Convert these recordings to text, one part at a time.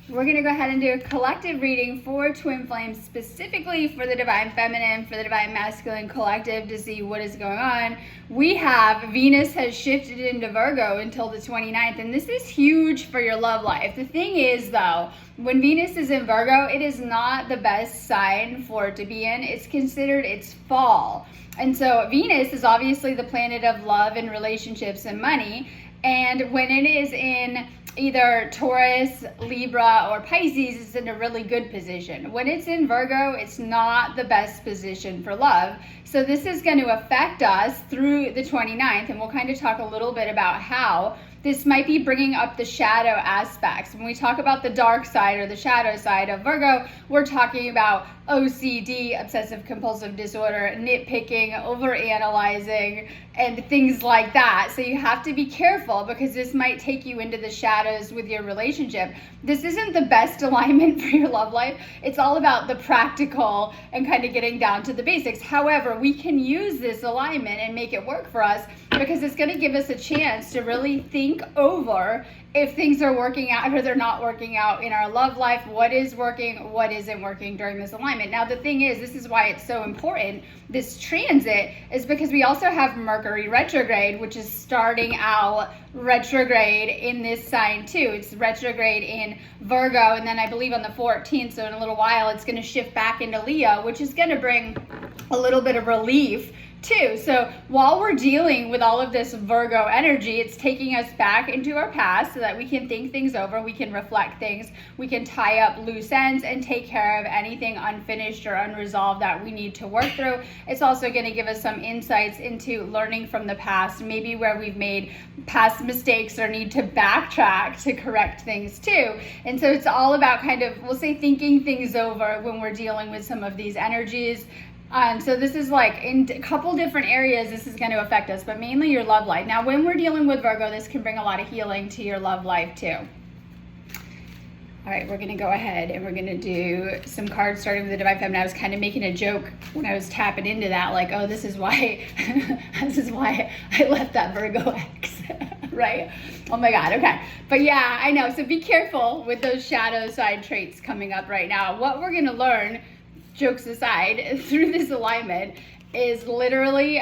We're going to go ahead and do a collective reading for twin flames, specifically for the divine feminine, for the divine masculine collective, to see what is going on. We have Venus has shifted into Virgo until the 29th, and this is huge for your love life. The thing is, though, when Venus is in Virgo, it is not the best sign for it to be in. It's considered its fall. And so Venus is obviously the planet of love and relationships and money. And when it is in either Taurus, Libra, or Pisces, it's in a really good position. When it's in Virgo, it's not the best position for love. So this is going to affect us through the 29th, and we'll kind of talk a little bit about how this might be bringing up the shadow aspects. When we talk about the dark side or the shadow side of Virgo, we're talking about OCD, obsessive compulsive disorder, nitpicking, overanalyzing, and things like that. So you have to be careful because this might take you into the shadows with your relationship. This isn't the best alignment for your love life. It's all about the practical and kind of getting down to the basics. However, we can use this alignment and make it work for us because it's going to give us a chance to really think over if things are working out or they're not working out in our love life, what is working, what isn't working during this alignment. Now, the thing is, this is why it's so important, this transit, is because we also have Mercury retrograde, which is starting out retrograde in this sign too. It's retrograde in Virgo, and then I believe on the 14th, so in a little while, it's going to shift back into Leo, which is going to bring a little bit of relief too. So while we're dealing with all of this Virgo energy, it's taking us back into our past so that we can think things over, we can reflect things, we can tie up loose ends and take care of anything unfinished or unresolved that we need to work through. It's also going to give us some insights into learning from the past, maybe where we've made past mistakes or need to backtrack to correct things too. And so it's all about kind of, we'll say, thinking things over when we're dealing with some of these energies. So this is like in a couple different areas this is going to affect us, but mainly your love life. Now, when we're dealing with Virgo, this can bring a lot of healing to your love life too. All right, we're going to go ahead and we're going to do some cards starting with the Divine Feminine. I was kind of making a joke when I was tapping into that, like, oh, this is why I left that Virgo ex, right? Oh my God, okay. But yeah, I know. So be careful with those shadow side traits coming up right now. What we're going to learn, jokes aside, through this alignment is literally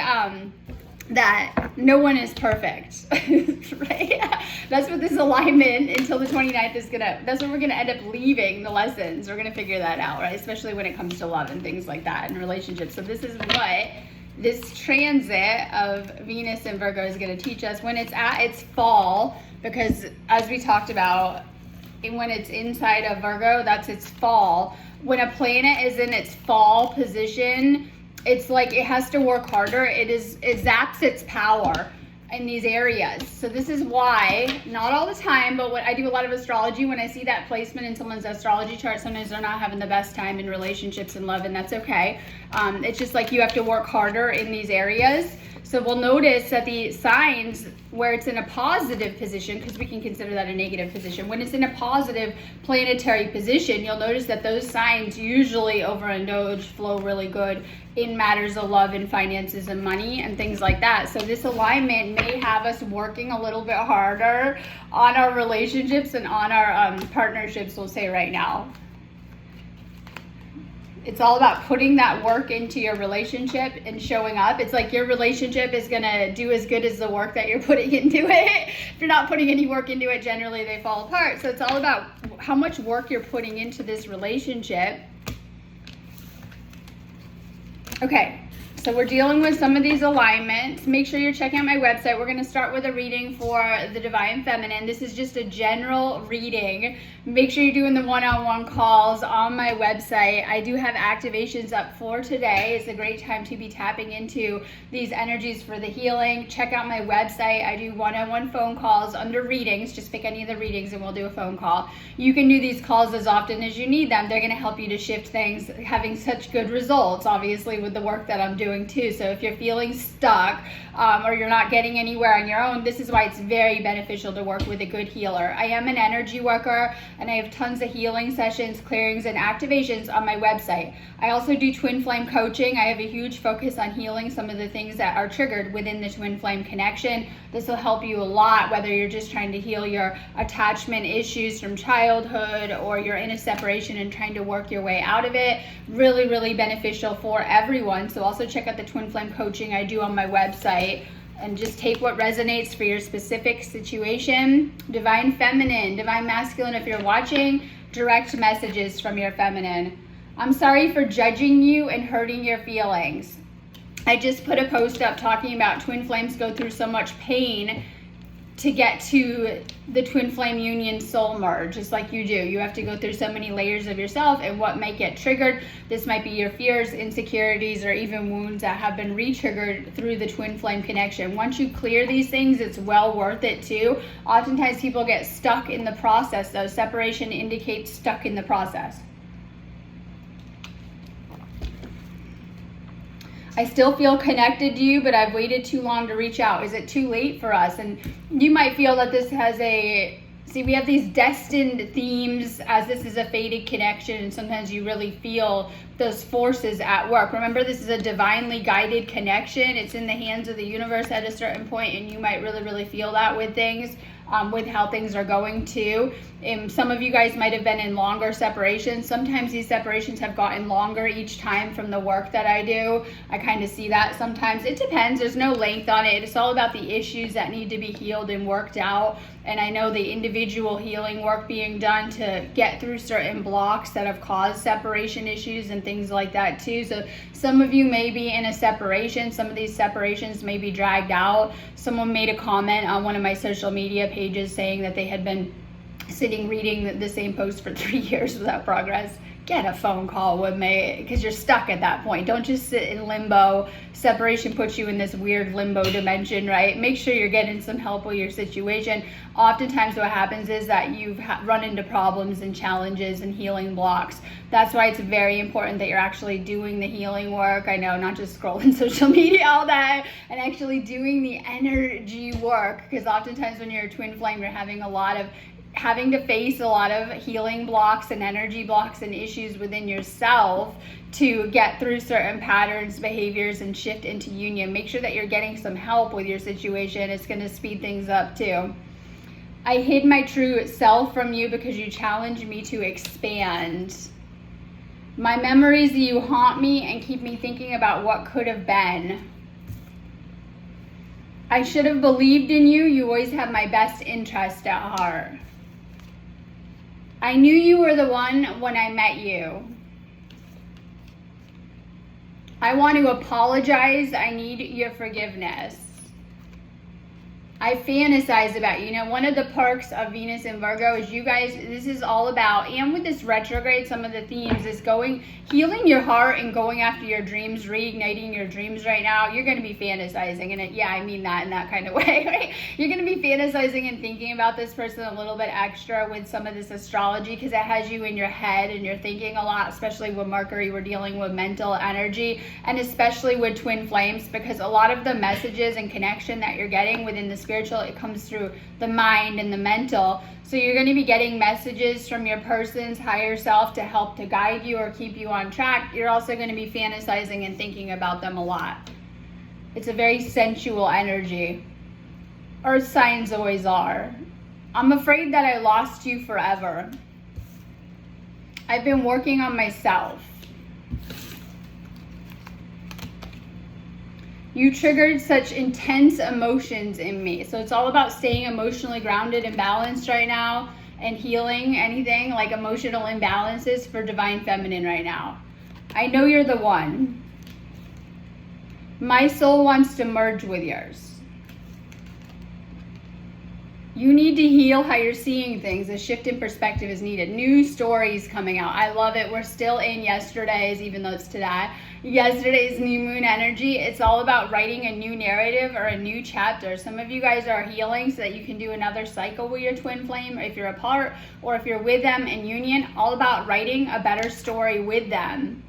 that no one is perfect, right? That's what this alignment until the 29th is that's what we're gonna end up leaving the lessons. We're gonna figure that out, right? Especially when it comes to love and things like that and relationships. So this is what this transit of Venus and Virgo is gonna teach us when it's at its fall, because as we talked about, when it's inside of Virgo, that's its fall. When a planet is in its fall position, it's like it has to work harder. It zaps its power in these areas. So this is why, not all the time, but when I do a lot of astrology, when I see that placement in someone's astrology chart, sometimes they're not having the best time in relationships and love, and that's okay. It's just like you have to work harder in these areas. So we'll notice that the signs where it's in a positive position, because we can consider that a negative position, when it's in a positive planetary position, you'll notice that those signs usually over a Doge flow really good in matters of love and finances and money and things like that. So this alignment may have us working a little bit harder on our relationships and on our partnerships, we'll say right now. It's all about putting that work into your relationship and showing up. It's like your relationship is going to do as good as the work that you're putting into it. If you're not putting any work into it, generally they fall apart. So it's all about how much work you're putting into this relationship. Okay, so we're dealing with some of these alignments. Make sure you're checking out my website. We're going to start with a reading for the Divine Feminine. This is just a general reading. Make sure you're doing the one-on-one calls on my website. I do have activations up for today. It's a great time to be tapping into these energies for the healing. Check out my website. I do one-on-one phone calls under readings. Just pick any of the readings and we'll do a phone call. You can do these calls as often as you need them. They're going to help you to shift things, having such good results, obviously, with the work that I'm doing too. So if you're feeling stuck or you're not getting anywhere on your own, this is why it's very beneficial to work with a good healer. I am an energy worker, and I have tons of healing sessions, clearings, and activations on my website. I also do twin flame coaching. I have a huge focus on healing some of the things that are triggered within the twin flame connection This will help you a lot, whether you're just trying to heal your attachment issues from childhood or you're in a separation and trying to work your way out of it. Really, really beneficial for everyone. So also check out the Twin Flame coaching I do on my website, and just take what resonates for your specific situation. Divine Feminine, Divine Masculine, if you're watching, direct messages from your feminine. I'm sorry for judging you and hurting your feelings. I just put a post up talking about twin flames go through so much pain to get to the twin flame union soul merge, just like you do. You have to go through so many layers of yourself and what might get triggered. This might be your fears, insecurities, or even wounds that have been re-triggered through the twin flame connection. Once you clear these things, it's well worth it too. Oftentimes people get stuck in the process though. Separation indicates stuck in the process. I still feel connected to you, but I've waited too long to reach out. Is it too late for us? And you might feel that this has we have these destined themes as this is a fated connection, and sometimes you really feel those forces at work. Remember, this is a divinely guided connection. It's in the hands of the universe at a certain point, and you might really, really feel that with things. With how things are going too. Some of you guys might have been in longer separations. Sometimes these separations have gotten longer each time from the work that I do. I kind of see that sometimes. It depends. There's no length on it. It's all about the issues that need to be healed and worked out. And I know the individual healing work being done to get through certain blocks that have caused separation issues and things like that too. So some of you may be in a separation. Some of these separations may be dragged out. Someone made a comment on one of my social media pages saying that they had been sitting reading the same post for 3 years without progress. Get a phone call with me, because you're stuck at that point. Don't just sit in limbo. Separation puts you in this weird limbo dimension, right? Make sure you're getting some help with your situation. Oftentimes what happens is that you've run into problems and challenges and healing blocks. That's why it's very important that you're actually doing the healing work. I know, not just scrolling social media all day, and actually doing the energy work, because oftentimes when you're a twin flame, you're having to face a lot of healing blocks and energy blocks and issues within yourself to get through certain patterns, behaviors, and shift into union. Make sure that you're getting some help with your situation. It's going to speed things up too. I hid my true self from you because you challenged me to expand. My memories of you haunt me and keep me thinking about what could have been. I should have believed in you. You always have my best interest at heart. I knew you were the one when I met you. I want to apologize. I need your forgiveness. I fantasize about you. You know, one of the perks of Venus in Virgo is you guys, this is all about, and with this retrograde, some of the themes is healing your heart and going after your dreams, reigniting your dreams right now. You're going to be fantasizing, and I mean that in that kind of way, right? You're going to be fantasizing and thinking about this person a little bit extra with some of this astrology, because it has you in your head and you're thinking a lot, especially with Mercury. We're dealing with mental energy, and especially with twin flames, because a lot of the messages and connection that you're getting within the spiritual, it comes through the mind and the mental. So you're going to be getting messages from your person's higher self to help to guide you or keep you on track. You're also going to be fantasizing and thinking about them a lot. It's a very sensual energy. Earth signs always are. I'm afraid that I lost you forever. I've been working on myself. You triggered such intense emotions in me. So it's all about staying emotionally grounded and balanced right now, and healing anything like emotional imbalances for Divine Feminine right now. I know you're the one. My soul wants to merge with yours. You need to heal how you're seeing things. A shift in perspective is needed. New stories coming out. I love it. We're still in yesterday's, even though it's today. Yesterday's new moon energy. It's all about writing a new narrative or a new chapter. Some of you guys are healing so that you can do another cycle with your twin flame, if you're apart or if you're with them in union. All about writing a better story with them.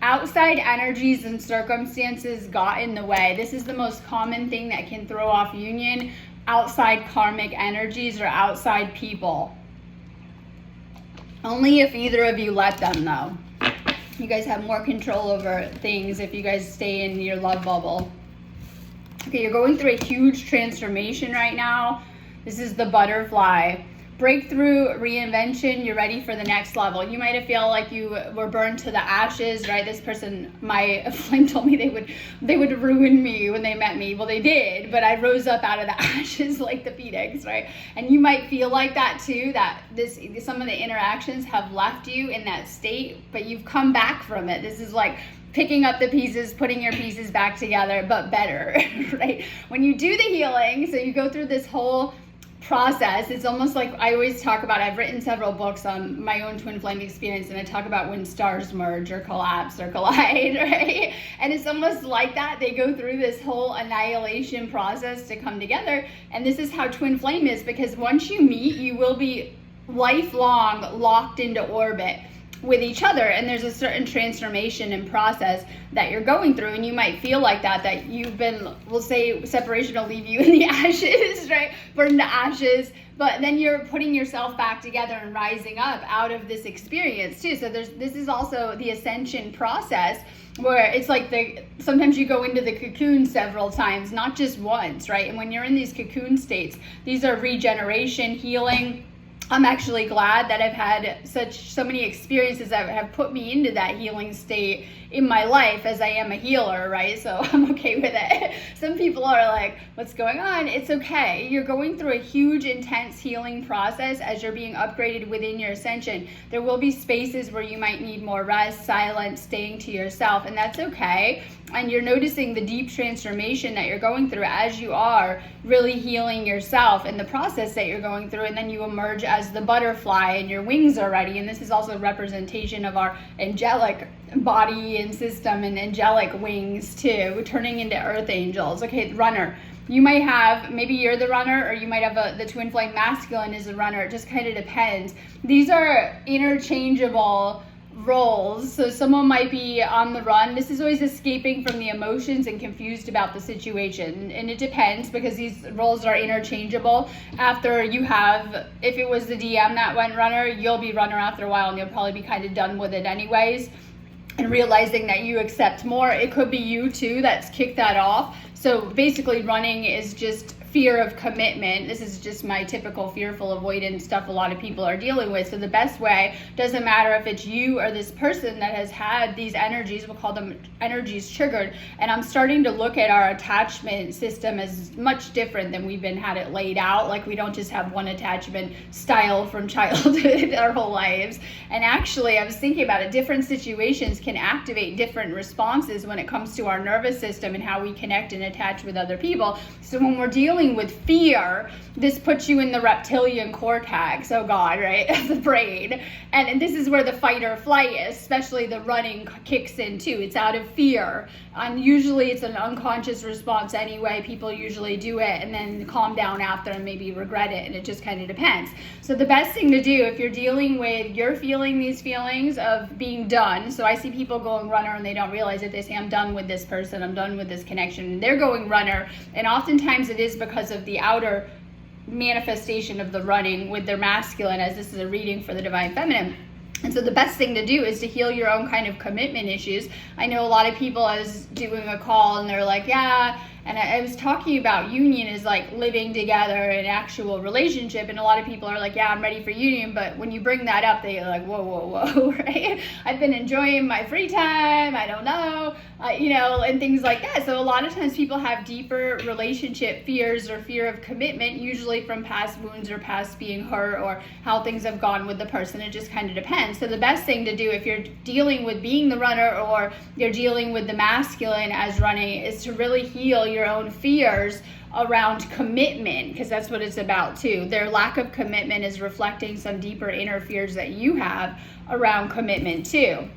Outside energies and circumstances got in the way. This is the most common thing that can throw off union. Outside karmic energies or outside people. Only if either of you let them, though. You guys have more control over things if you guys stay in your love bubble. Okay, Okay, you're going through a huge transformation right now. This is the butterfly. Breakthrough, reinvention, you're ready for the next level. You might have felt like you were burned to the ashes, right? This person, my flame told me they would ruin me when they met me. Well, they did, but I rose up out of the ashes like the phoenix, right? And you might feel like that too, that some of the interactions have left you in that state, but you've come back from it. This is like picking up the pieces, putting your pieces back together, but better, right? When you do the healing, so you go through this whole process, it's almost like I always talk about, I've written several books on my own twin flame experience, and I talk about when stars merge or collapse or collide, right? And it's almost like that. They go through this whole annihilation process to come together, and this is how twin flame is, because once you meet, you will be lifelong locked into orbit with each other, and there's a certain transformation and process that you're going through, and you might feel like that you've been, we'll say separation will leave you in the ashes, right? Burned to ashes, but then you're putting yourself back together and rising up out of this experience too. So this is also the ascension process, where it's like sometimes you go into the cocoon several times, not just once, right? And when you're in these cocoon states, these are regeneration, healing. I'm actually glad that I've had so many experiences that have put me into that healing state in my life, as I am a healer, right? So I'm okay with it. Some people are like, what's going on? It's okay. You're going through a huge, intense healing process as you're being upgraded within your ascension. There will be spaces where you might need more rest, silence, staying to yourself, and that's okay. And you're noticing the deep transformation that you're going through as you are really healing yourself and the process that you're going through, and then you emerge as the butterfly and your wings are ready. And this is also a representation of our angelic body and system and angelic wings too, turning into earth angels. Okay, runner. You might have, maybe you're the runner, or you might have the twin flame masculine is a runner. It just kind of depends. These are interchangeable roles. So someone might be on the run. This is always escaping from the emotions and confused about the situation. And it depends, because these roles are interchangeable. After you have, if it was the DM that went runner, you'll be runner after a while, and you'll probably be kind of done with it anyways, and realizing that you accept more. It could be you too that's kicked that off. So basically running is just fear of commitment. This is just my typical fearful avoidance stuff a lot of people are dealing with. So the best way, doesn't matter if it's you or this person that has had these energies, we'll call them energies triggered. And I'm starting to look at our attachment system as much different than we've had it laid out. Like, we don't just have one attachment style from childhood our whole lives. And actually, I was thinking about it, different situations can activate different responses when it comes to our nervous system and how we connect and attach with other people. So when we're dealing with fear, this puts you in the reptilian cortex, oh God, right, of the brain. And this is where the fight or flight is, especially the running kicks in too. It's out of fear. And usually it's an unconscious response anyway. People usually do it and then calm down after and maybe regret it, and it just kind of depends. So the best thing to do if you're dealing with, you're feeling these feelings of being done. So I see people going runner and they don't realize it. They say, I'm done with this person, I'm done with this connection. And they're going runner, and oftentimes it is because of the outer manifestation of the running with their masculine, as this is a reading for the divine feminine. And so the best thing to do is to heal your own kind of commitment issues. I know a lot of people, I was doing a call and they're like, yeah, and I was talking about union is like living together, an actual relationship, and a lot of people are like, yeah, I'm ready for union, but when you bring that up, they're like, whoa, right? I've been enjoying my free time, I don't know, and things like that. So a lot of times people have deeper relationship fears or fear of commitment, usually from past wounds or past being hurt or how things have gone with the person. It just kind of depends. So the best thing to do if you're dealing with being the runner or you're dealing with the masculine as running is to really heal your own fears around commitment, because that's what it's about too. Their lack of commitment is reflecting some deeper inner fears that you have around commitment too.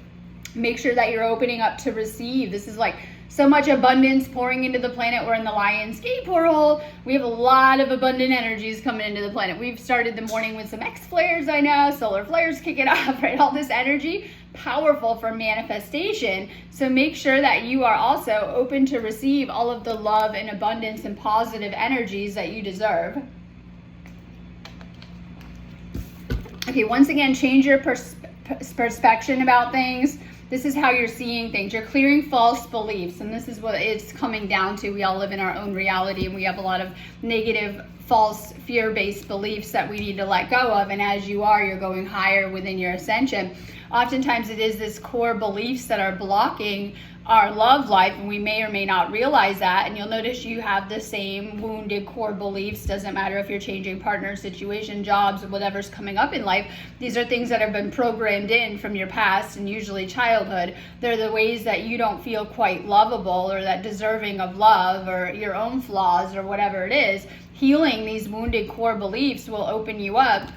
Make sure that you're opening up to receive. This is like so much abundance pouring into the planet. We're in the Lionsgate portal. We have a lot of abundant energies coming into the planet. We've started the morning with some X flares, I know, solar flares kicking off, right? All this energy, powerful for manifestation. So make sure that you are also open to receive all of the love and abundance and positive energies that you deserve. Okay, once again, change your perspective about things. This is how you're seeing things. You're clearing false beliefs, and this is what it's coming down to. We all live in our own reality, and we have a lot of negative, false, fear-based beliefs that we need to let go of. And as you are, you're going higher within your ascension. Oftentimes it is this core beliefs that are blocking our love life, and we may or may not realize that. And you'll notice you have the same wounded core beliefs. Doesn't matter if you're changing partners, situation, jobs, whatever's coming up in life. These are things that have been programmed in from your past, and usually childhood. They're the ways that you don't feel quite lovable, or that deserving of love, or your own flaws, or whatever it is. Healing these wounded core beliefs will open you up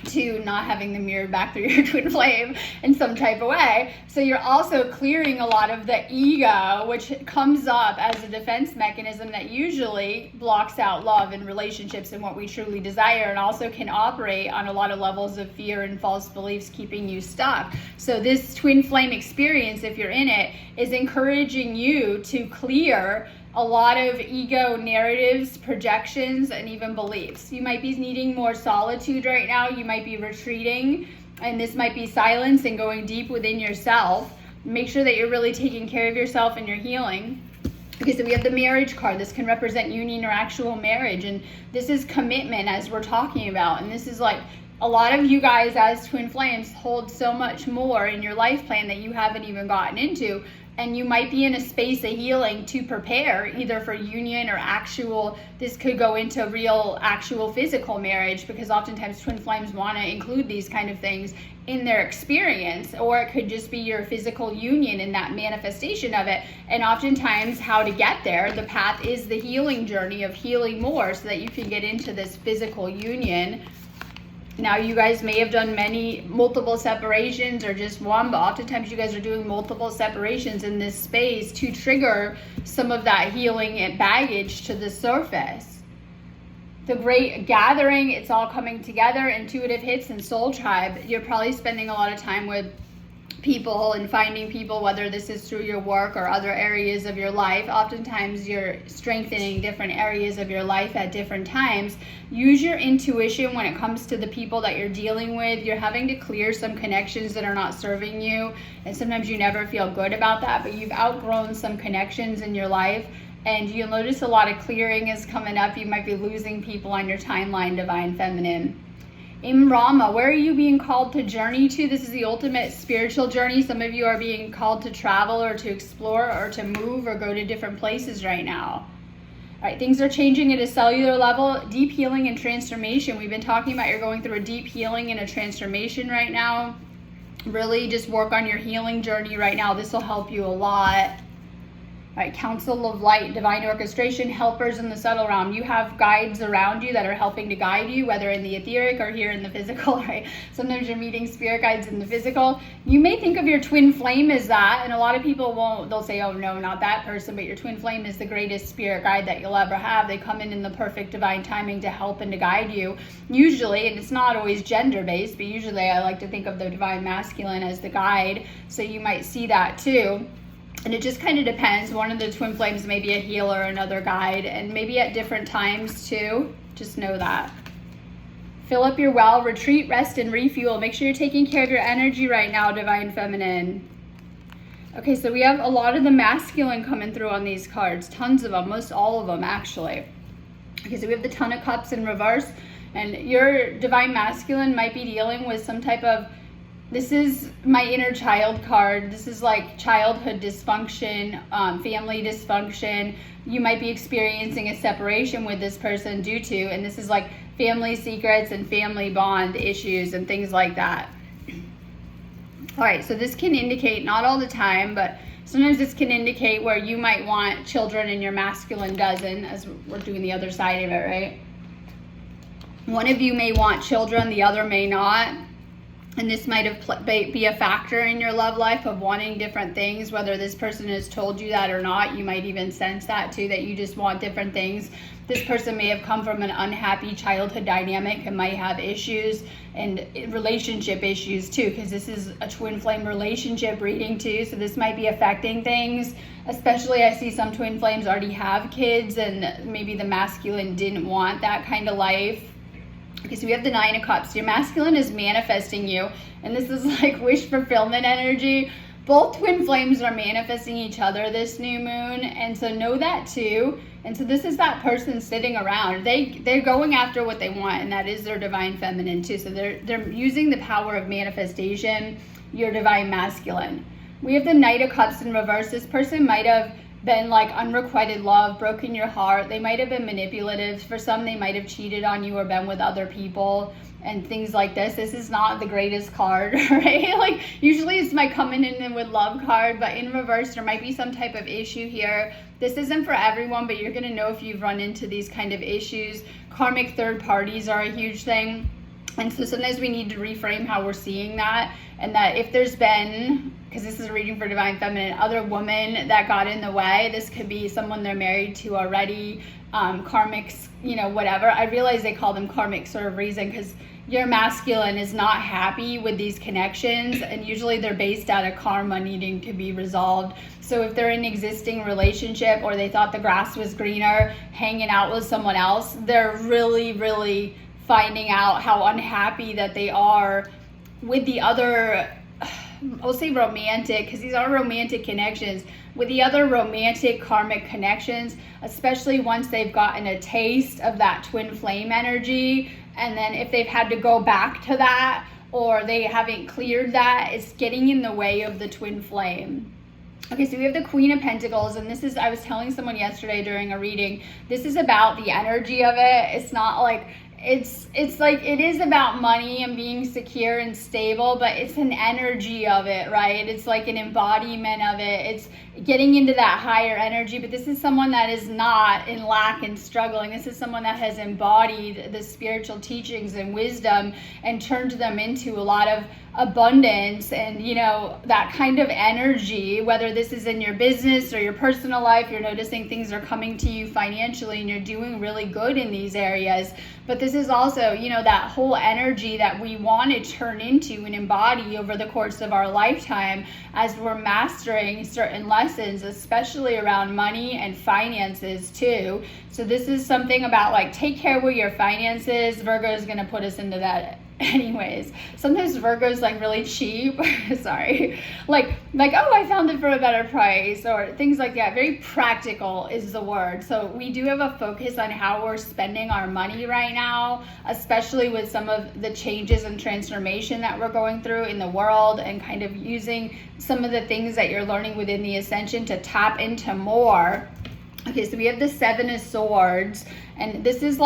to not having them mirrored back through your twin flame in some type of way. So you're also clearing a lot of the ego, which comes up as a defense mechanism that usually blocks out love and relationships and what we truly desire, and also can operate on a lot of levels of fear and false beliefs, keeping you stuck. So this twin flame experience, if you're in it, is encouraging you to clear a lot of ego narratives, projections, and even beliefs. You might be needing more solitude right now. You might be retreating, and this might be silence and going deep within yourself. Make sure that you're really taking care of yourself and you're healing. Okay, so we have the marriage card. This can represent union or actual marriage, and this is commitment, as we're talking about. And this is like, a lot of you guys as twin flames hold so much more in your life plan that you haven't even gotten into. And you might be in a space of healing to prepare either for union or actual, this could go into real, actual physical marriage, because oftentimes twin flames want to include these kind of things in their experience. Or it could just be your physical union and that manifestation of it. And oftentimes how to get there, the path is the healing journey of healing more so that you can get into this physical union. Now, you guys may have done multiple separations or just one, but oftentimes you guys are doing multiple separations in this space to trigger some of that healing and baggage to the surface. The great gathering, it's all coming together, intuitive hits and soul tribe. You're probably spending a lot of time with people and finding people, whether this is through your work or other areas of your life. Oftentimes you're strengthening different areas of your life at different times. Use your intuition when it comes to the people that you're dealing with. You're having to clear some connections that are not serving you, and sometimes you never feel good about that, but you've outgrown some connections in your life, and you'll notice a lot of clearing is coming up. You might be losing people on your timeline, Divine Feminine. In Rama, where are you being called to journey to? This is the ultimate spiritual journey. Some of you are being called to travel or to explore or to move or go to different places right now. All right, things are changing at a cellular level. Deep healing and transformation. We've been talking about you're going through a deep healing and a transformation right now. Really just work on your healing journey right now. This will help you a lot. Right, Council of Light, divine orchestration, helpers in the subtle realm. You have guides around you that are helping to guide you, whether in the etheric or here in the physical, right? Sometimes you're meeting spirit guides in the physical. You may think of your twin flame as that, and a lot of people won't. They'll say, oh no, not that person, but your twin flame is the greatest spirit guide that you'll ever have. They come in the perfect divine timing to help and to guide you. Usually, and it's not always gender-based, but usually I like to think of the divine masculine as the guide, so you might see that too. And it just kind of depends. One of the twin flames may be a healer, another guide, and maybe at different times too. Just know that. Fill up your well, retreat, rest, and refuel. Make sure you're taking care of your energy right now, Divine Feminine. Okay, so we have a lot of the masculine coming through on these cards. Tons of them, most all of them actually. Okay, so we have the Ton of Cups in reverse, and your Divine Masculine might be dealing with some type of, this is my inner child card. This is like childhood dysfunction, family dysfunction. You might be experiencing a separation with this person due to, and this is like family secrets and family bond issues and things like that. All right, so this can indicate, not all the time, but sometimes this can indicate where you might want children and your masculine doesn't, as we're doing the other side of it, right? One of you may want children, the other may not. And this might have be a factor in your love life of wanting different things, whether this person has told you that or not. You might even sense that too, that you just want different things. This person may have come from an unhappy childhood dynamic and might have issues and relationship issues too, because this is a twin flame relationship reading too. So this might be affecting things. Especially I see some twin flames already have kids, and maybe the masculine didn't want that kind of life. Okay, so we have the Nine of Cups. Your masculine is manifesting you, and this is like wish fulfillment energy. both twin flames are manifesting each other this new moon, and so know that too. And so this is that person sitting around. They're going after what they want, and that is their divine feminine too. So they're using the power of manifestation, your divine masculine. We have the Knight of Cups in reverse. This person might have been like unrequited love, broken your heart. They might have been manipulative. For some, they might have cheated on you or been with other people and things like this. This is not the greatest card, right? Like usually it's my coming in with love card, but in reverse, there might be some type of issue here. This isn't for everyone, but you're going to know if you've run into these kind of issues. Karmic third parties are a huge thing. And so sometimes we need to reframe how we're seeing that, and that if there's been, because this is a reading for divine feminine, other woman that got in the way, this could be someone they're married to already, karmics, whatever. I realize they call them karmic sort of reason because your masculine is not happy with these connections, and usually they're based out of karma needing to be resolved. So if they're in an existing relationship or they thought the grass was greener hanging out with someone else, they're really, really finding out how unhappy that they are with the other, I'll say romantic, because these are romantic connections, with the other romantic karmic connections, especially once they've gotten a taste of that twin flame energy. And then if they've had to go back to that or they haven't cleared that, it's getting in the way of the twin flame. Okay, so we have the Queen of Pentacles, and this is, I was telling someone yesterday during a reading, this is about the energy of it. It's not like, it's like, it is about money and being secure and stable, but it's an energy of it, right? It's like an embodiment of it. It's getting into that higher energy, but this is someone that is not in lack and struggling. This is someone that has embodied the spiritual teachings and wisdom and turned them into a lot of abundance and that kind of energy. Whether this is in your business or your personal life, you're noticing things are coming to you financially and you're doing really good in these areas. But this is also that whole energy that we want to turn into and embody over the course of our lifetime as we're mastering certain lessons, especially around money and finances too. So this is something about like, take care with your finances. Virgo is going to put us into that anyways. Sometimes Virgo's like really cheap. Sorry. Like, oh, I found it for a better price or things like that. Very practical is the word. So we do have a focus on how we're spending our money right now, especially with some of the changes and transformation that we're going through in the world, and kind of using some of the things that you're learning within the Ascension to tap into more. Okay, so we have the Seven of Swords, and this is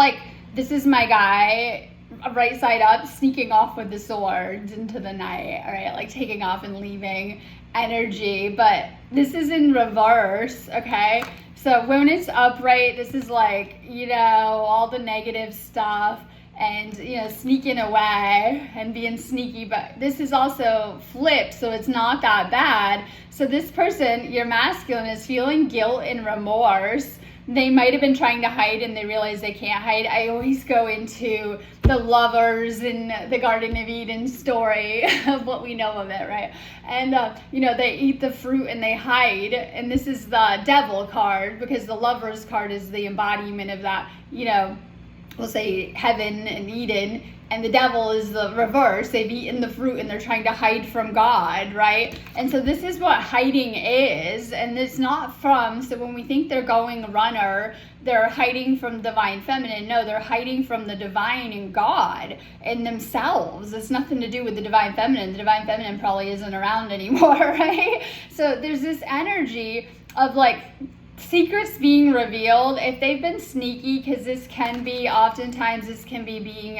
my guy right side up, sneaking off with the swords into the night, all right, like taking off and leaving energy. But this is in reverse, okay? So when it's upright, this is like, all the negative stuff and, sneaking away and being sneaky. But this is also flipped, so it's not that bad. So this person, your masculine, is feeling guilt and remorse. They might have been trying to hide and they realize they can't hide. I always go into the lovers in the Garden of Eden story of what we know of it, right? And, they eat the fruit and they hide. And this is the devil card, because the lovers card is the embodiment of that, we'll say heaven and Eden. And the devil is the reverse. They've eaten the fruit and they're trying to hide from God, right? And so this is what hiding is. And it's not so when we think they're going runner, they're hiding from divine feminine. No, they're hiding from the divine and God and themselves. It's nothing to do with the divine feminine. The divine feminine probably isn't around anymore, right? So there's this energy of like, secrets being revealed. If they've been sneaky, because this can be being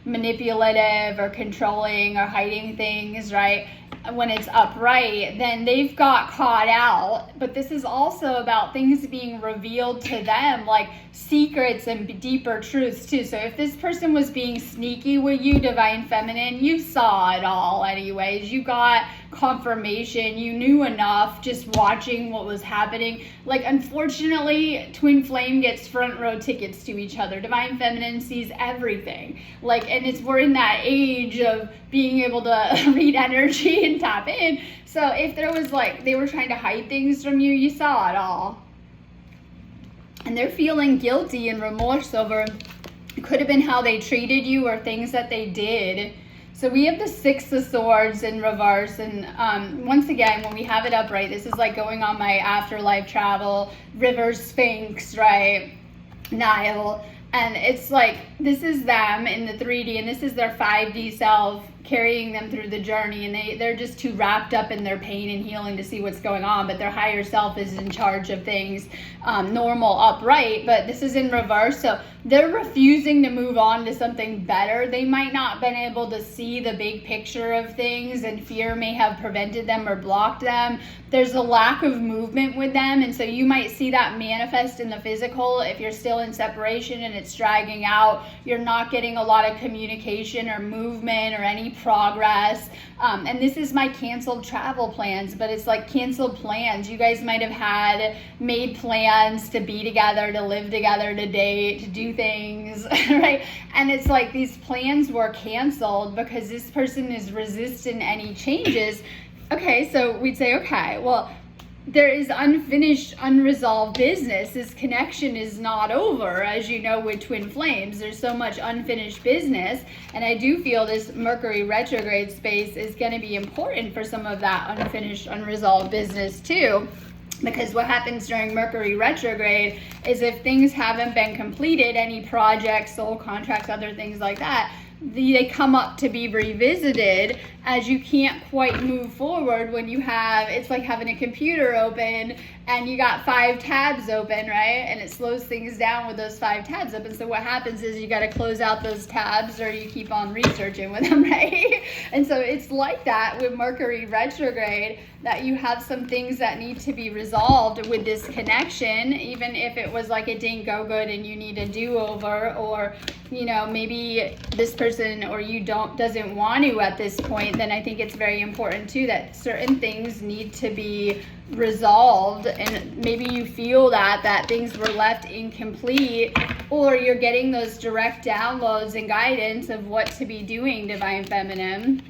manipulative or controlling or hiding things, right? When it's upright, then they've got caught out. But this is also about things being revealed to them, like secrets and deeper truths too. So if this person was being sneaky with you, divine feminine, you saw it all anyways. You got confirmation. You knew enough just watching what was happening. Like, unfortunately, twin flame gets front row tickets to each other. Divine feminine sees everything. Like, and we're in that age of being able to read energy and tap in. So if there was they were trying to hide things from you, you saw it all. And they're feeling guilty and remorse over, it could have been how they treated you or things that they did. So we have the Six of Swords in reverse, and once again, when we have it upright, this is like going on my afterlife travel, River Sphinx, right? Nile, and it's like this is them in the 3D, and this is their 5D self carrying them through the journey, and they're just too wrapped up in their pain and healing to see what's going on, but their higher self is in charge of things, normal upright, but this is in reverse, so they're refusing to move on to something better. They might not have been able to see the big picture of things, and fear may have prevented them or blocked them. There's a lack of movement with them, and so you might see that manifest in the physical. If you're still in separation and it's dragging out, you're not getting a lot of communication or movement or any progress. And this is my canceled travel plans, but it's like canceled plans. You guys might have had made plans to be together, to live together, to date, to do things, right? And it's like these plans were canceled because this person is resistant to any changes. Okay, so we'd say, okay, well, there is unfinished, unresolved business. This connection is not over, as you know, with twin flames. There's so much unfinished business, and I do feel this Mercury retrograde space is going to be important for some of that unfinished, unresolved business too. Because what happens during Mercury retrograde is if things haven't been completed, any projects, soul contracts, other things like that, they come up to be revisited, as you can't quite move forward when you have, it's like having a computer open and you got 5 tabs open, right? And it slows things down with those 5 tabs open. So what happens is you got to close out those tabs, or you keep on researching with them, right? And so it's like that with Mercury retrograde, that you have some things that need to be resolved with this connection, even if it was like it didn't go good and you need a do-over, or you know, maybe this person or you doesn't want to at this point. Then I think it's very important too that certain things need to be resolved, and maybe you feel that things were left incomplete, or you're getting those direct downloads and guidance of what to be doing, Divine Feminine.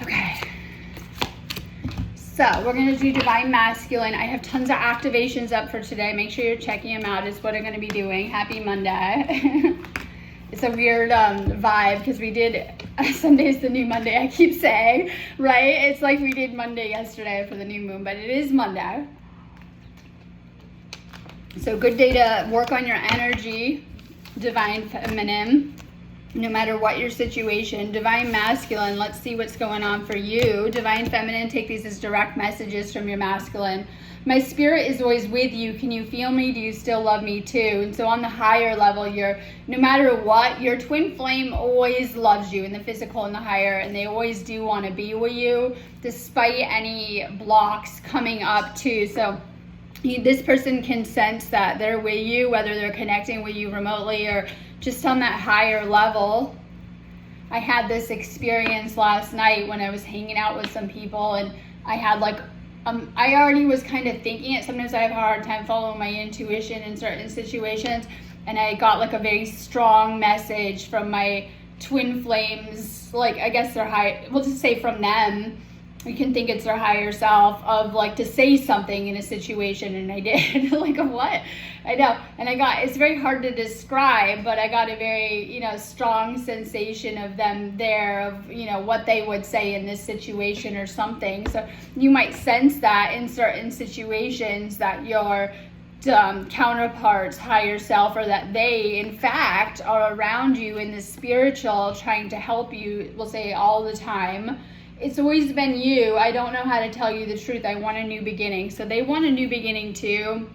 Okay, so we're going to do Divine Masculine. I have tons of activations up for today. Make sure you're checking them out. Is what I'm going to be doing. Happy Monday. It's a weird vibe because we did Sunday's the new Monday, I keep saying, right? It's like we did Monday yesterday for the new moon, but it is Monday. So good day to work on your energy, Divine Feminine, no matter what your situation. Divine Masculine, let's see what's going on for you. Divine Feminine, take these as direct messages from your masculine. My spirit is always with you. Can you feel me? Do you still love me too? And so on the higher level, no matter what, your twin flame always loves you in the physical and the higher, and they always do want to be with you despite any blocks coming up too. So this person can sense that they're with you, whether they're connecting with you remotely or just on that higher level. I had this experience last night when I was hanging out with some people, and I had like I already was kind of thinking it. Sometimes I have a hard time following my intuition in certain situations, and I got like a very strong message from my twin flames, like I guess they're high, we'll just say from them. You can think it's their higher self, of like to say something in a situation, and I did. Like a what? I know. And it's very hard to describe, but I got a very, strong sensation of them there, of, what they would say in this situation or something. So you might sense that in certain situations that your counterparts, higher self, or that they in fact are around you in the spiritual, trying to help you, we'll say all the time. It's always been you. I don't know how to tell you the truth. I want a new beginning. So they want a new beginning too.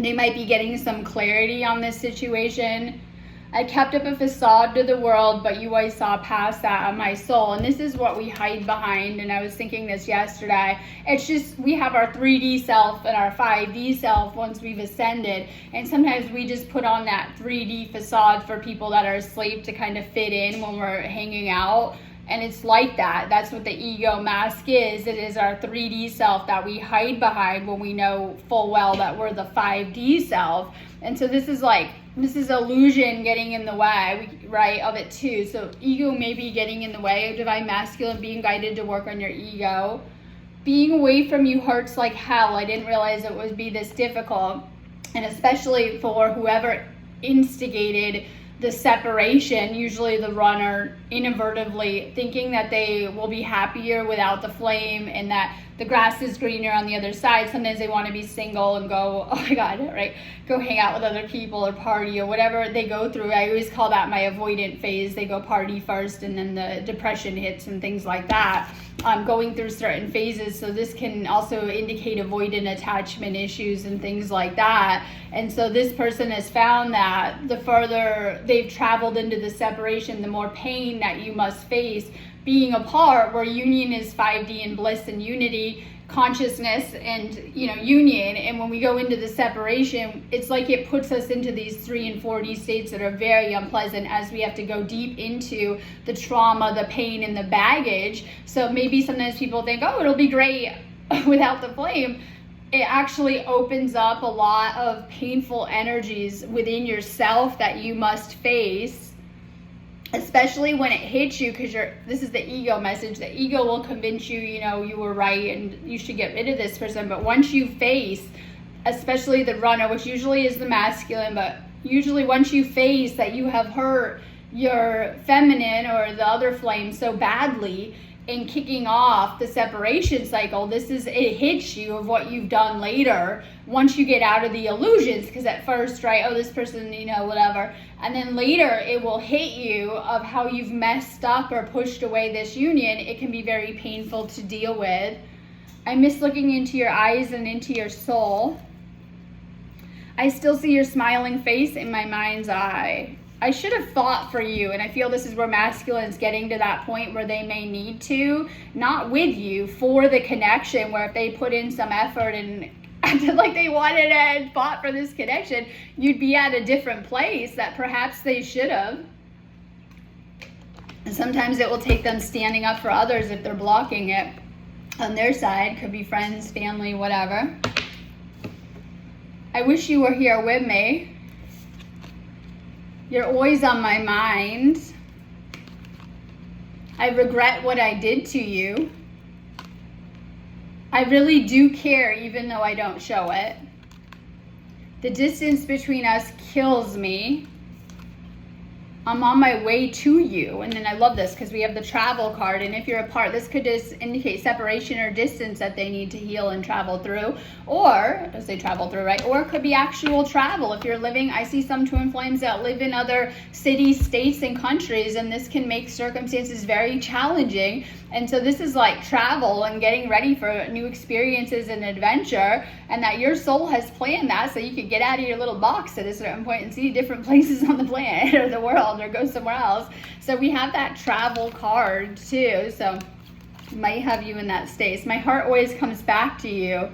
They might be getting some clarity on this situation. I kept up a facade to the world, but you always saw past that on my soul. And this is what we hide behind. And I was thinking this yesterday. It's just, we have our 3D self and our 5D self once we've ascended. And sometimes we just put on that 3D facade for people that are asleep to kind of fit in when we're hanging out. And it's like that. That's what the ego mask is. It is our 3D self that we hide behind when we know full well that we're the 5D self. And so this is illusion getting in the way, right, of it too. So ego may be getting in the way of Divine Masculine, being guided to work on your ego. Being away from you hurts like hell. I didn't realize it would be this difficult. And especially for whoever instigated the separation, usually the runner inadvertently thinking that they will be happier without the flame and that the grass is greener on the other side. Sometimes they want to be single and go, oh my God, right? Go hang out with other people or party or whatever they go through. I always call that my avoidant phase. They go party first and then the depression hits and things like that. Going through certain phases. So this can also indicate avoidant attachment issues and things like that. And so this person has found that the further they've traveled into the separation, the more pain that you must face being apart, where union is 5D and bliss and unity, consciousness and union. And when we go into the separation, it's like it puts us into these 3 and 4D states that are very unpleasant as we have to go deep into the trauma, the pain, and the baggage. So maybe sometimes people think, oh, it'll be great without the flame. It actually opens up a lot of painful energies within yourself that you must face, especially when it hits you, because this is the ego message. The ego will convince you, you were right and you should get rid of this person. But once you face, especially the runner, which usually is the masculine, but usually once you face that you have hurt your feminine or the other flame so badly in kicking off the separation cycle, it hits you of what you've done later once you get out of the illusions. Because at first, right, oh, this person, whatever, and then later it will hit you of how you've messed up or pushed away this union. It can be very painful to deal with. I miss looking into your eyes and into your soul. I still see your smiling face in my mind's eye. I should have fought for you, and I feel this is where masculine's getting to that point where they may need to, not with you, for the connection, where if they put in some effort and acted like they wanted it and fought for this connection, you'd be at a different place that perhaps they should have. And sometimes it will take them standing up for others if they're blocking it on their side. Could be friends, family, whatever. I wish you were here with me. You're always on my mind. I regret what I did to you. I really do care, even though I don't show it. The distance between us kills me. I'm on my way to you. And then I love this because we have the travel card. And if you're apart, this could just indicate separation or distance that they need to heal and travel through. Or, as they travel through, right? Or it could be actual travel. If you're living, I see some twin flames that live in other cities, states, and countries. And this can make circumstances very challenging. And so this is like travel and getting ready for new experiences and adventure. And that your soul has planned that so you could get out of your little box at a certain point and see different places on the planet or the world, or go somewhere else. So we have that travel card too. So might have you in that state. My heart always comes back to you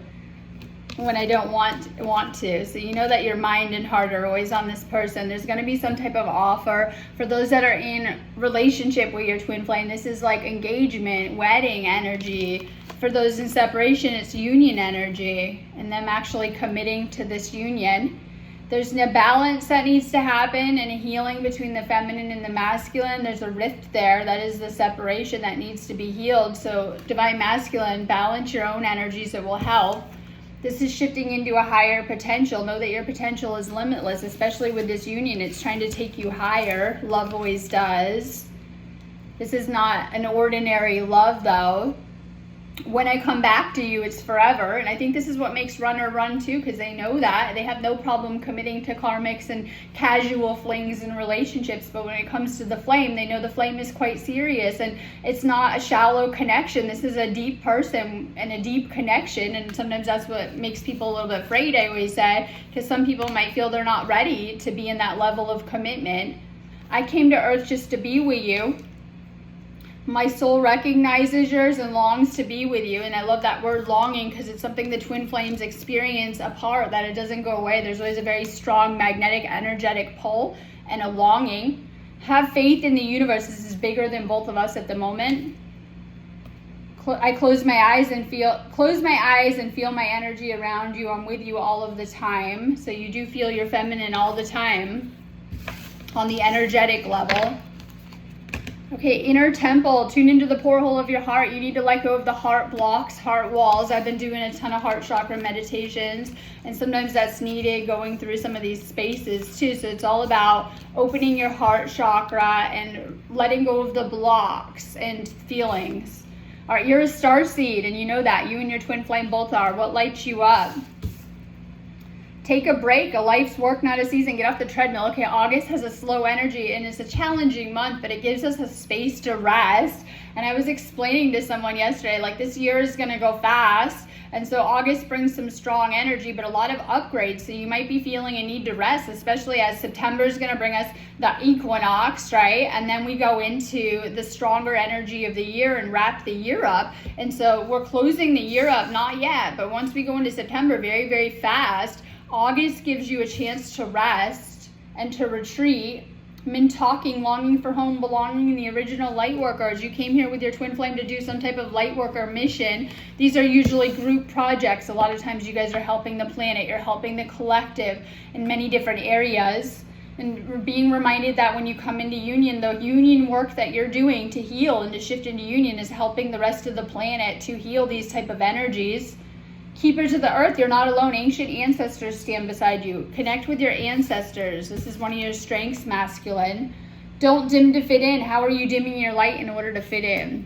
when I don't want to. So you know that your mind and heart are always on this person. There's going to be some type of offer for those that are in relationship with your twin flame. This is like engagement, wedding energy. For those in separation, it's union energy and them actually committing to this union. There's a balance that needs to happen and a healing between the feminine and the masculine. There's a rift there. That is the separation that needs to be healed. So divine masculine, balance your own energies. It will help. This is shifting into a higher potential. Know that your potential is limitless, especially with this union. It's trying to take you higher. Love always does. This is not an ordinary love, though. When I come back to you, it's forever. And I think this is what makes runner run too, because they know that. They have no problem committing to karmics and casual flings and relationships. But when it comes to the flame, they know the flame is quite serious. And it's not a shallow connection. This is a deep person and a deep connection. And sometimes that's what makes people a little bit afraid, I always say, because some people might feel they're not ready to be in that level of commitment. I came to earth just to be with you. My soul recognizes yours and longs to be with you. And I love that word longing, because it's something the twin flames experience apart, that it doesn't go away. There's always a very strong magnetic, energetic pull and a longing. Have faith in the universe. This is bigger than both of us at the moment. I close my eyes and feel my energy around you. I'm with you all of the time. So you do feel your feminine all the time on the energetic level. Okay, inner temple, tune into the porthole of your heart. You need to let go of the heart blocks, heart walls. I've been doing a ton of heart chakra meditations, and sometimes that's needed going through some of these spaces too. So it's all about opening your heart chakra and letting go of the blocks and feelings. All right, you're a star seed, and you know that. You and your twin flame both are. What lights you up? Take a break, a life's work, not a season. Get off the treadmill. Okay, August has a slow energy and it's a challenging month, but it gives us a space to rest. And I was explaining to someone yesterday, like, this year is going to go fast. And so August brings some strong energy, but a lot of upgrades. So you might be feeling a need to rest, especially as September is going to bring us the equinox, right? And then we go into the stronger energy of the year and wrap the year up. And so we're closing the year up, not yet, but once we go into September very, very fast, August gives you a chance to rest and to retreat. Men talking, longing for home, belonging in the original light workers. You came here with your twin flame to do some type of light worker mission. These are usually group projects. A lot of times you guys are helping the planet. You're helping the collective in many different areas. And being reminded that when you come into union, the union work that you're doing to heal and to shift into union is helping the rest of the planet to heal these type of energies. Keepers of the earth, you're not alone. Ancient ancestors stand beside you. Connect with your ancestors. This is one of your strengths, masculine. Don't dim to fit in. How are you dimming your light in order to fit in?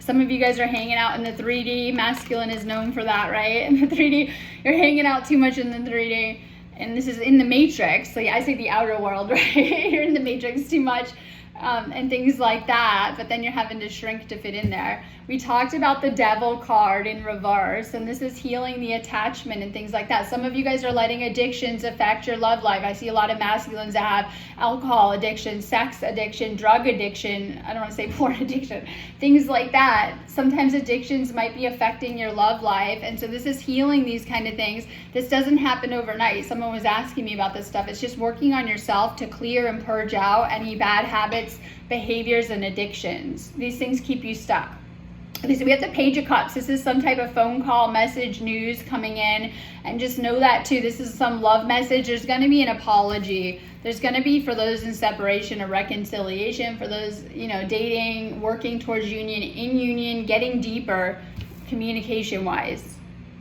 Some of you guys are hanging out in the 3D. Masculine is known for that, right? In the 3D, you're hanging out too much in the 3D. And this is in the matrix. So yeah, I say the outer world, right? You're in the matrix too much. And things like that, but then you're having to shrink to fit in there. We talked about the devil card in reverse, and this is healing the attachment and things like that. Some of you guys are letting addictions affect your love life. I see a lot of masculines that have alcohol addiction, sex addiction, drug addiction, I don't want to say porn addiction, things like that. Sometimes addictions might be affecting your love life, and so this is healing these kind of things. This doesn't happen overnight. Someone was asking me about this stuff. It's just working on yourself to clear and purge out any bad habits, behaviors, and addictions. These things keep you stuck. Okay, so we have the Page of Cups. This is some type of phone call, message, news coming in. And just know that too, this is some love message. There's going to be an apology. There's going to be, for those in separation, a reconciliation. For those, dating, working towards union, in union, getting deeper, communication-wise.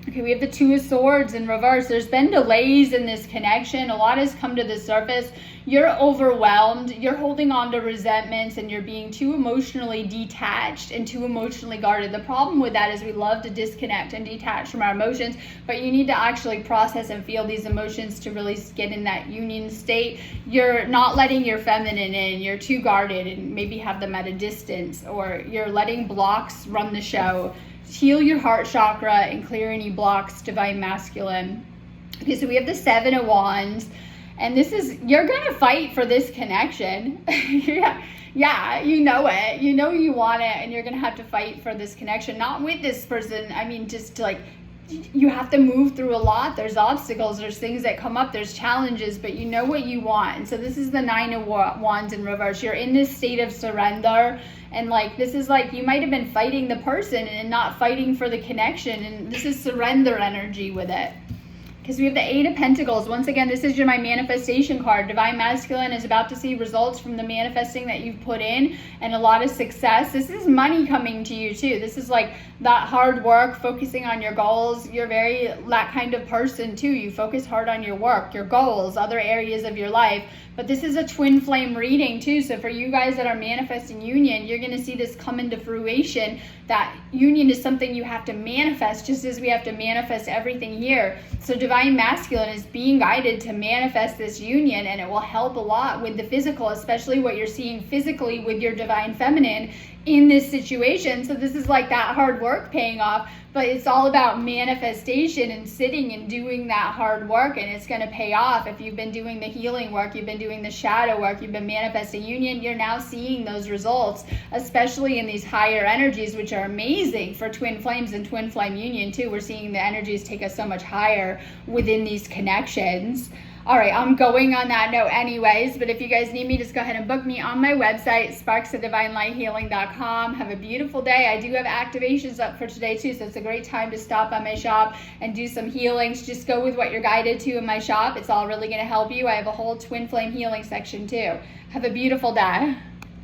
Okay, we have the Two of Swords in reverse. There's been delays in this connection. A lot has come to the surface. You're overwhelmed. You're holding on to resentments and you're being too emotionally detached and too emotionally guarded. The problem with that is we love to disconnect and detach from our emotions, but you need to actually process and feel these emotions to really get in that union state. You're not letting your feminine in. You're too guarded and maybe have them at a distance, or you're letting blocks run the show. Heal your heart chakra and clear any blocks, divine masculine. Okay, so we have the Seven of Wands, and this is, you're gonna fight for this connection. yeah, you know it. You know you want it, and you're gonna have to fight for this connection. Not with this person. I mean, just like, you have to move through a lot. There's obstacles, there's things that come up, there's challenges, but you know what you want. And so this is the Nine of Wands in reverse. You're in this state of surrender, and like, this is like, you might have been fighting the person and not fighting for the connection, and this is surrender energy with it. Because we have the Eight of Pentacles. Once again, this is my manifestation card. Divine Masculine is about to see results from the manifesting that you've put in and a lot of success. This is money coming to you too. This is like that hard work, focusing on your goals. You're very that kind of person too. You focus hard on your work, your goals, other areas of your life. But this is a twin flame reading too. So for you guys that are manifesting union, you're going to see this come into fruition. That union is something you have to manifest, just as we have to manifest everything here. So Divine Masculine is being guided to manifest this union, and it will help a lot with the physical, especially what you're seeing physically with your Divine Feminine in this situation. So this is like that hard work paying off, but it's all about manifestation and sitting and doing that hard work, and it's going to pay off. If you've been doing the healing work, you've been doing the shadow work, you've been manifesting union, you're now seeing those results, especially in these higher energies, which are amazing for twin flames and twin flame union too. We're seeing the energies take us so much higher within these connections. All right, I'm going on that note anyways, but if you guys need me, just go ahead and book me on my website, sparksofdivinelighealing.com. Have a beautiful day. I do have activations up for today too, so it's a great time to stop by my shop and do some healings. Just go with what you're guided to in my shop. It's all really going to help you. I have a whole twin flame healing section too. Have a beautiful day.